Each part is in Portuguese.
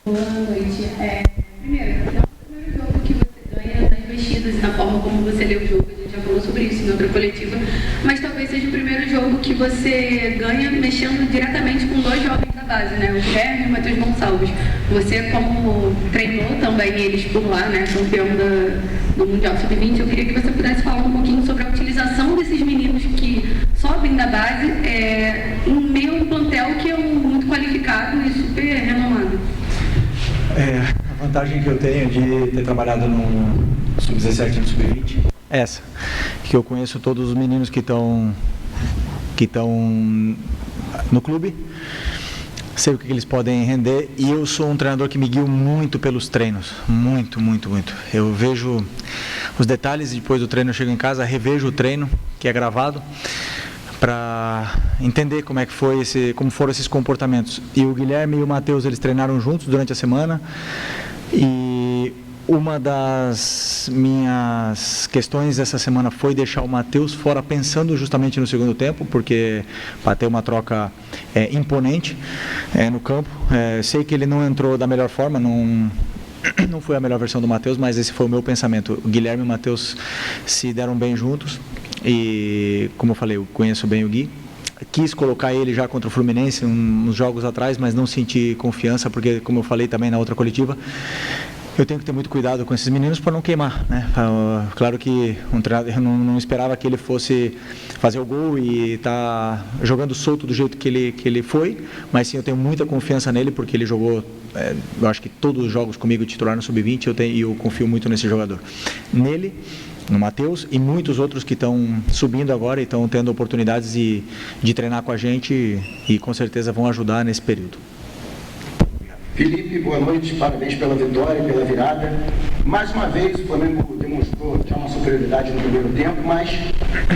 Boa noite. Primeiro, é o primeiro jogo que você ganha nas mexidas e na forma como você lê o jogo. A gente já falou sobre isso em outra coletiva. Mas talvez seja o primeiro jogo que você ganha mexendo diretamente com dois jovens da base, né? O Guilherme e o Matheus Gonçalves. Você, como treinou também eles por lá, né? Campeão do Mundial Sub-20, eu queria que você pudesse falar um pouquinho sobre a utilização desses meninos que sobem da base em meio a um plantel que é muito qualificado e super renomado. A vantagem que eu tenho de ter trabalhado no Sub-17 e no Sub-20 é essa, que eu conheço todos os meninos que estão no clube, sei o que eles podem render, e eu sou um treinador que me guio muito pelos treinos, muito. Eu vejo os detalhes e depois do treino eu chego em casa, revejo o treino, que é gravado, para entender como foram esses comportamentos. E o Guilherme e o Matheus, eles treinaram juntos durante a semana, e uma das minhas questões essa semana foi deixar o Matheus fora pensando justamente no segundo tempo, porque para ter uma troca imponente no campo. Sei que ele não entrou da melhor forma, não foi a melhor versão do Matheus, mas esse foi o meu pensamento. O Guilherme e o Matheus se deram bem juntos e, como eu falei, eu conheço bem o Gui. Quis colocar ele já contra o Fluminense uns jogos atrás, mas não senti confiança, porque, como eu falei também na outra coletiva, eu tenho que ter muito cuidado com esses meninos para não queimar, né? Claro que eu não esperava que ele fosse fazer o gol e tá jogando solto do jeito que ele foi, mas sim, eu tenho muita confiança nele, porque ele jogou, eu acho que todos os jogos comigo titular no Sub-20, e eu confio muito nesse jogador. Nele, no Matheus e muitos outros que estão subindo agora e estão tendo oportunidades de treinar com a gente e com certeza vão ajudar nesse período. Felipe, boa noite, parabéns pela vitória e pela virada. Mais uma vez o Flamengo demonstrou já uma superioridade no primeiro tempo, mas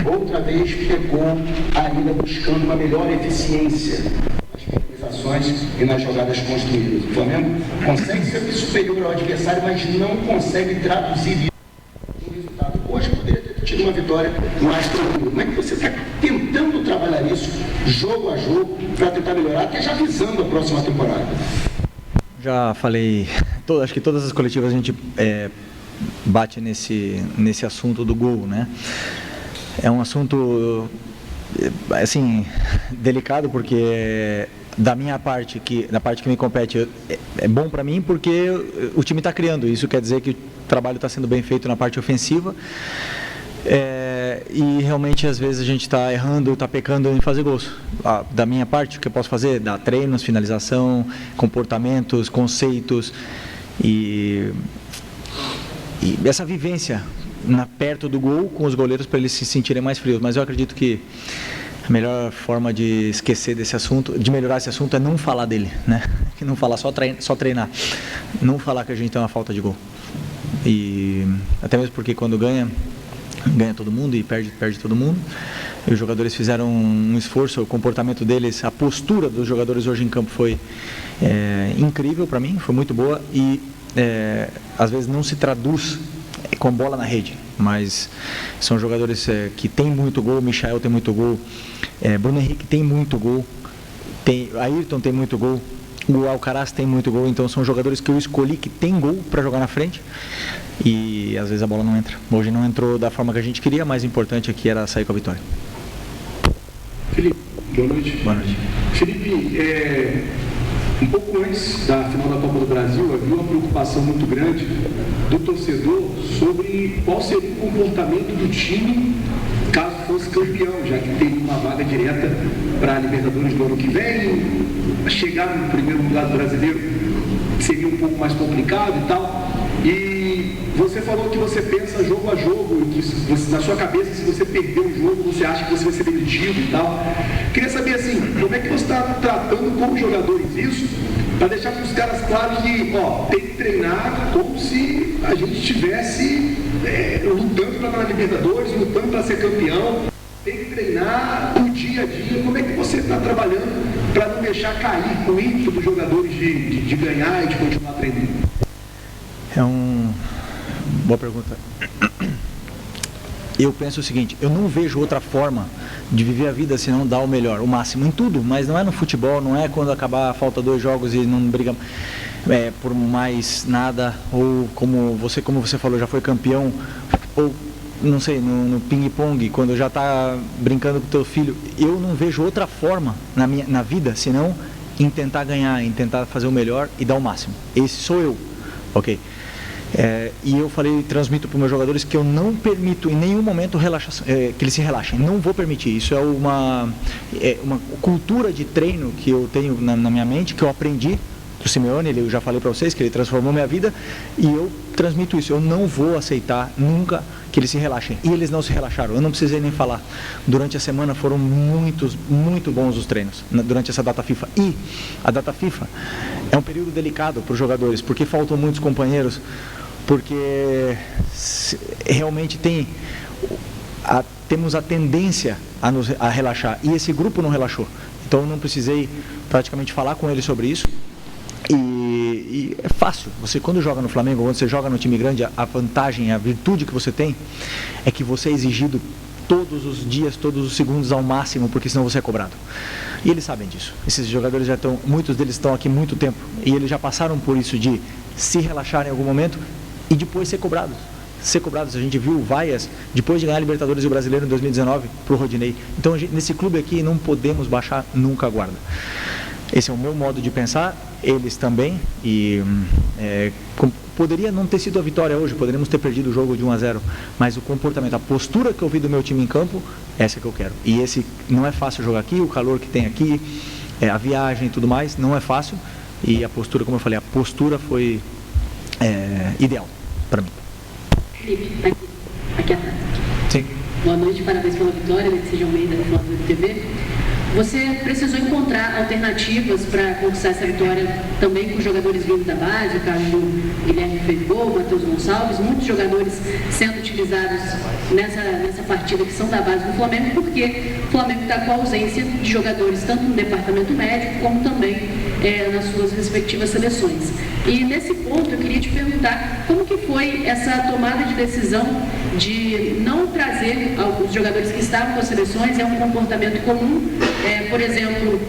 outra vez pecou ainda buscando uma melhor eficiência nas finalizações e nas jogadas construídas. O Flamengo consegue ser superior ao adversário, mas não consegue traduzir isso no resultado. Hoje poderia ter tido uma vitória mais tranquila. Como é que você está tentando trabalhar isso jogo a jogo para tentar melhorar, até já visando a próxima temporada? Já falei, acho que todas as coletivas a gente bate nesse assunto do gol, né? É um assunto, assim, delicado, porque da minha parte, da parte que me compete, é bom para mim porque o time está criando. Isso quer dizer que o trabalho está sendo bem feito na parte ofensiva. E realmente às vezes a gente está errando, está pecando em fazer gols. Da minha parte, o que eu posso fazer? Dar treinos, finalização, comportamentos, conceitos e essa vivência perto do gol com os goleiros para eles se sentirem mais frios. Mas eu acredito que a melhor forma de esquecer desse assunto, de melhorar esse assunto, é não falar dele, né? Não falar, só treinar. Não falar que a gente tem uma falta de gol. E até mesmo porque quando ganha todo mundo e perde todo mundo. E os jogadores fizeram um esforço, o comportamento deles, a postura dos jogadores hoje em campo foi incrível para mim, foi muito boa e às vezes não se traduz com bola na rede, mas são jogadores que têm muito gol. O Michael tem muito gol, Bruno Henrique tem muito gol, Ayrton tem muito gol, o Alcaraz tem muito gol, então são jogadores que eu escolhi que tem gol para jogar na frente e às vezes a bola não entra. Hoje não entrou da forma que a gente queria, mas o importante aqui era sair com a vitória. Felipe, boa noite. Boa noite. Felipe, um pouco antes da final da Copa do Brasil, havia uma preocupação muito grande do torcedor sobre qual seria o comportamento do time caso fosse campeão, já que teria uma vaga direta para a Libertadores do ano que vem. Chegar no primeiro lugar do brasileiro seria um pouco mais complicado e tal. E você falou que você pensa jogo a jogo, e que na sua cabeça, se você perder um jogo, você acha que você vai ser demitido e tal. Queria saber assim, como é que você está tratando com os jogadores isso, para deixar para os caras claros que, tem que treinar como se a gente estivesse lutando para estar na Libertadores, lutando para ser campeão. Tem que treinar o dia a dia. Como é que você está trabalhando para não deixar cair o ímpeto dos jogadores de ganhar e de continuar treinando? Boa pergunta. Eu penso o seguinte, eu não vejo outra forma de viver a vida senão dar o melhor, o máximo em tudo, mas não é no futebol, não é quando acabar, falta 2 jogos e não brigamos. por mais nada, ou como você falou, já foi campeão, ou não sei, no ping-pong, quando já está brincando com o teu filho, eu não vejo outra forma na vida, senão em tentar ganhar, em tentar fazer o melhor e dar o máximo. Esse sou eu, ok? E eu transmito para os meus jogadores que eu não permito em nenhum momento que eles se relaxem, não vou permitir. Isso é uma cultura de treino que eu tenho na minha mente, que eu aprendi do Simeone. Eu já falei para vocês que ele transformou minha vida, e eu transmito isso. Eu não vou aceitar nunca que eles se relaxem, e eles não se relaxaram, eu não precisei nem falar. Durante a semana foram muito bons os treinos, durante essa data FIFA. E a data FIFA é um período delicado para os jogadores, porque faltam muitos companheiros, porque realmente temos a tendência a relaxar, e esse grupo não relaxou. Então eu não precisei praticamente falar com eles sobre isso. E é fácil, você quando joga no Flamengo, quando você joga no time grande, a vantagem, a virtude que você tem é que você é exigido todos os dias, todos os segundos ao máximo, porque senão você é cobrado. E eles sabem disso. Esses jogadores muitos deles estão aqui há muito tempo, e eles já passaram por isso de se relaxar em algum momento e depois ser cobrados. A gente viu o Vaias, depois de ganhar a Libertadores e o Brasileiro em 2019, para o Rodinei. Então nesse clube aqui não podemos baixar nunca a guarda. Esse é o meu modo de pensar, eles também, e poderia não ter sido a vitória hoje, poderíamos ter perdido o jogo de 1-0, mas o comportamento, a postura que eu vi do meu time em campo, essa que eu quero. E esse não é fácil jogar aqui, o calor que tem aqui, a viagem e tudo mais, não é fácil, e a postura, como eu falei, a postura foi ideal para mim. Felipe, aqui atrás. Sim. Boa noite, parabéns pela vitória, né, que seja Almeida, da Flamengo TV. Você precisou encontrar alternativas para conquistar essa vitória também com jogadores vindos da base, o caso do Guilherme Feijó, Matheus Gonçalves, muitos jogadores sendo utilizados nessa partida que são da base do Flamengo, porque o Flamengo está com a ausência de jogadores tanto no departamento médico como também nas suas respectivas seleções. E nesse ponto eu queria te perguntar como que foi essa tomada de decisão de não trazer os jogadores que estavam com as seleções, é um comportamento comum. Por exemplo,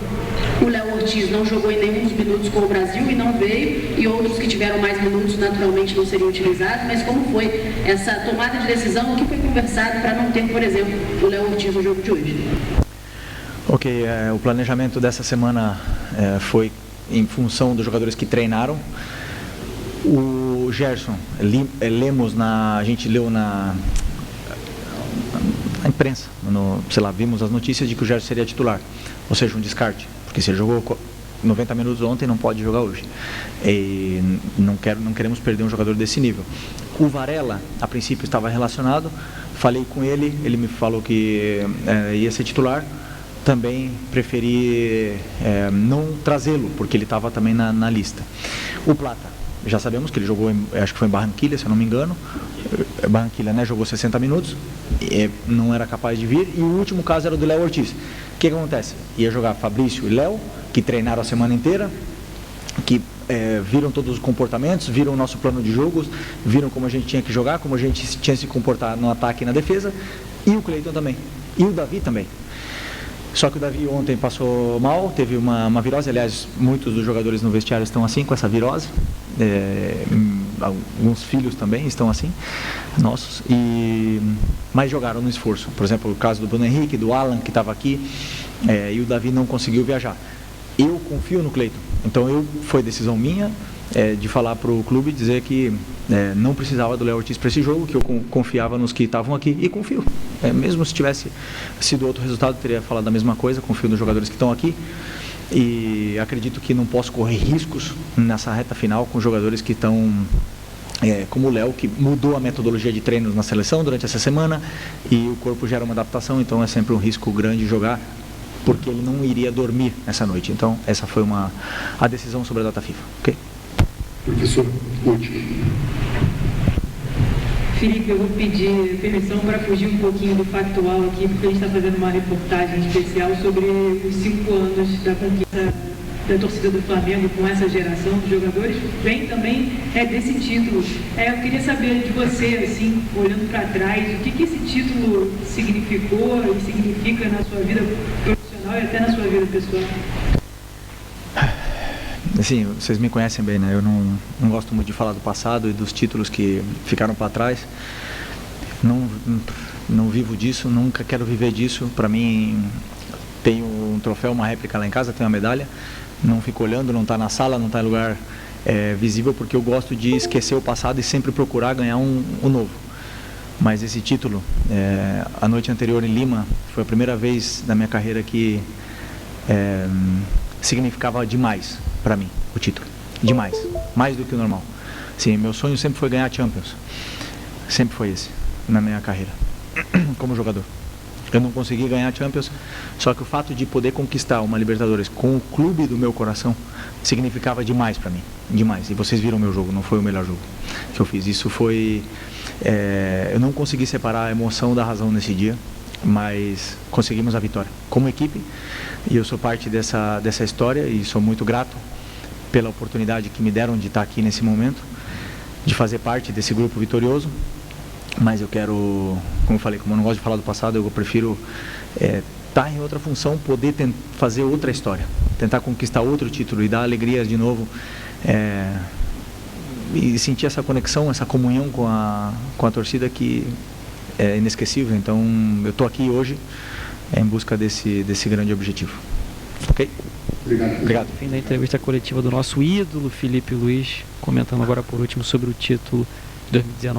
o Léo Ortiz não jogou em nenhum dos minutos com o Brasil e não veio, e outros que tiveram mais minutos naturalmente não seriam utilizados, mas como foi essa tomada de decisão, o que foi conversado para não ter, por exemplo, o Léo Ortiz no jogo de hoje? Ok, o planejamento dessa semana foi em função dos jogadores que treinaram. O Gerson, a gente leu na imprensa, vimos as notícias de que o Gerson seria titular, ou seja, um descarte, porque se ele jogou 90 minutos ontem, não pode jogar hoje. E não queremos perder um jogador desse nível. O Varela, a princípio, estava relacionado, falei com ele me falou que ia ser titular. Também preferi não trazê-lo, porque ele estava também na lista. O Plata, já sabemos que ele jogou, acho que foi em Barranquilla, se eu não me engano. Barranquilla, né, jogou 60 minutos, não era capaz de vir. E o último caso era do Léo Ortiz. O que acontece? Ia jogar Fabrício e Léo, que treinaram a semana inteira, que viram todos os comportamentos, viram o nosso plano de jogos, viram como a gente tinha que jogar, como a gente tinha que se comportar no ataque e na defesa. E o Cleiton também. E o Davi também. Só que o Davi ontem passou mal, teve uma virose. Aliás, muitos dos jogadores no vestiário estão assim, com essa virose. Alguns filhos também estão assim, nossos, mas jogaram no esforço. Por exemplo, o caso do Bruno Henrique, do Alan, que estava aqui, e o Davi não conseguiu viajar. Eu confio no Cleiton, então foi decisão minha de falar para o clube, dizer que não precisava do Léo Ortiz para esse jogo, que eu confiava nos que estavam aqui, e confio. Mesmo se tivesse sido outro resultado, teria falado a mesma coisa, confio nos jogadores que estão aqui. E acredito que não posso correr riscos nessa reta final com jogadores que estão como o Léo, que mudou a metodologia de treinos na seleção durante essa semana, e o corpo gera uma adaptação, então é sempre um risco grande jogar, porque ele não iria dormir nessa noite. Então essa foi a decisão sobre a data FIFA. Ok? Professor, último. Felipe, eu vou pedir permissão para fugir um pouquinho do factual aqui, porque a gente está fazendo uma reportagem especial sobre os 5 anos da conquista da torcida do Flamengo com essa geração de jogadores. Vem também desse título. Eu queria saber de você, assim, olhando para trás, o que esse título significou e significa na sua vida profissional e até na sua vida pessoal. assim, vocês me conhecem bem, né? Eu não gosto muito de falar do passado e dos títulos que ficaram para trás. Não vivo disso, nunca quero viver disso. Para mim, tenho um troféu, uma réplica lá em casa, tenho uma medalha. Não fico olhando, não está na sala, não está em lugar visível, porque eu gosto de esquecer o passado e sempre procurar ganhar um novo. Mas esse título, a noite anterior em Lima, foi a primeira vez na minha carreira que significava demais para mim o título. Demais, mais do que o normal. Sim, meu sonho sempre foi ganhar a Champions. Sempre foi esse, na minha carreira, como jogador. Eu não consegui ganhar a Champions, só que o fato de poder conquistar uma Libertadores com o clube do meu coração significava demais para mim, demais. E vocês viram o meu jogo, não foi o melhor jogo que eu fiz. Isso foi... eu não consegui separar a emoção da razão nesse dia, mas conseguimos a vitória como equipe, e eu sou parte dessa história e sou muito grato pela oportunidade que me deram de estar aqui nesse momento, de fazer parte desse grupo vitorioso. Mas eu quero, como eu falei, como eu não gosto de falar do passado, eu prefiro estar em outra função, poder fazer outra história, tentar conquistar outro título e dar alegria de novo, e sentir essa conexão, essa comunhão com a torcida que é inesquecível. Então eu estou aqui hoje em busca desse grande objetivo. Ok? Obrigado. Fim da entrevista coletiva do nosso ídolo Filipe Luiz, comentando agora por último sobre o título de 2019.